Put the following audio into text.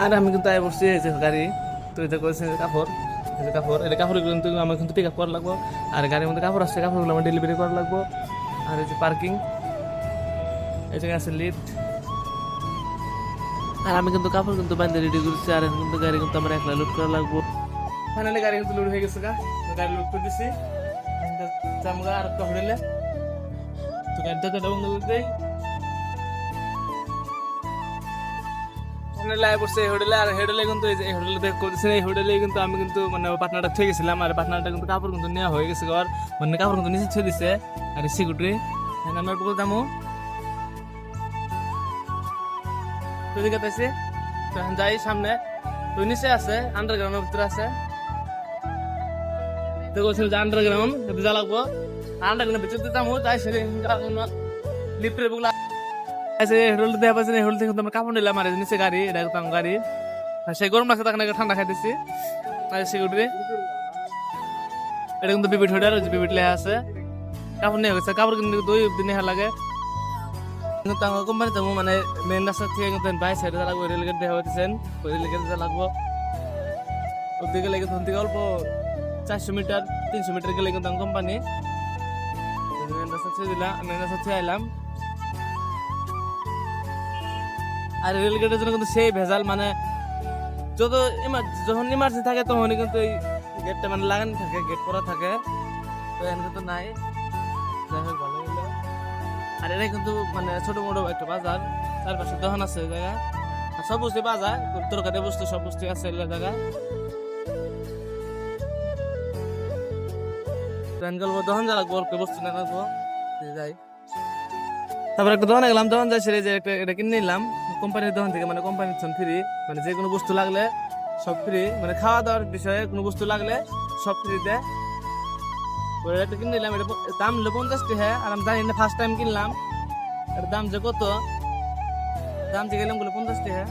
আর আমি কিন্তু আয় বসছি এই যে গাড়ি, তো এটা করেছে কাপড়, এই যে কাপড়, এটা কাপড় কিন্তু আমার কিন্তু পিক আপ করা লাগবো। আর গাড়ির মধ্যে কাপড় আসছে, কাপড়গুলো আমার ডেলিভারি করা লাগবো। আর এই যে পার্কিং, এই জায়গায় আছে লিফট। আর আমি কিন্তু কাপড় কিন্তু বাইন্দে রেডি করছি, আর এখন কিন্তু গাড়ি কিন্তু আমার একলা লোড করা লাগবো। ফাইনালি গাড়ি কিন্তু লোড হয়ে গেছে গা, গাড়ি লোড করে দিছি। আমরা আর একটা হোটেলে, তো গাড়িটা তো বন্ধ করে দেই। লাইভ করছে এই হোটেলে, আর হোটেলে কিন্তু এই হোটেলে দেখ করতেছে, এই হোটেলে কিন্তু আমি কিন্তু মানে পার্টনারটা থেকে গেছিলাম। আর পার্টনারটা কিন্তু কাপড় কিন্তু নেওয়া হয়ে গেছে, আর মানে কাপড় কিন্তু নিচে ছেড়ে দিছে। আর সিকিউরিটি আমরা পুরো যাবো তো দিকে পাইছি, তো এখন যাই সামনে। তো নিচে আছে আন্ডারগ্রাউন্ডের ভিতরে আছে, তো বলছিল যে আন্ডারগ্রাউন্ড যা লাগবো, আন্ডারগ্রাউন্ডের ভিতরে যাবো। তাই সেটা লিফটের বুকলা হোটেল দেওয়া পাইছে, হোটেল থেকে আমরা কাপড় নিলাম। আর নিচে গাড়ি, এটা গাড়ি, সেই গরম লাগছে তখন ঠান্ডা খাইতেছি। আর সিকিউরিটি এটা কিন্তু বিবিট হোটেল, বিবিট লেখা আছে। কাপড় নিয়ে গেছে, কাপড় কিন্তু 2 দিন লাগে। কিন্তু আমার কোম্পানি তো মানে মেন রাস্তা থেকে কিন্তু বাই সাইডে লাগবে, রেলগেট দেওয়া হইতেছেন, ওই রেলগেট লাগবো। ওদিকে লেগে তখন থেকে অল্প 400 মিটার 300 মিটার গেলে কিন্তু কোম্পানি মেন রাস্তা ছেড়ে দিলাম, মেন রাস্তা ছেড়ে আইলাম। আর রেলগেটের জন্য কিন্তু সেই ভেজাল, মানে যখন ইমার্জেন্সি থাকে তখনই কিন্তু এই গেটটা মানে লাগানো থাকে, গেট করা থাকে। তো এখানে কিন্তু নাই, যাই হোক ভালো হইলো। আর এটা কিন্তু মানে ছোট মোটো একটা বাজার, চারপাশে দোকান আছে জায়গা, আর সব বস্তু বাজার, তরকারি বস্তু সব বস্তু আছে এই জায়গা। দোকান যা লাগবো, অল্প বস্তু না লাগবো, যাই। তারপর একটা দোকানে গেলাম, দোকান যাই সেরে যে এটা কিনে নিলাম কোম্পানির দোকান থেকে, মানে কোম্পানির ফ্রি, মানে যে কোনো বস্তু লাগলে সব ফ্রি, মানে খাওয়া দাওয়ার বিষয়ে কোনো বস্তু লাগলে সব ফ্রিতে। এটা কিনে নিলাম, এটা দাম হলো 50 টাকা। আর আমি জানি না, ফার্স্ট টাইম কিনলাম, এর দাম যে কত, দাম যে গেলাম বলে 50 টাকা।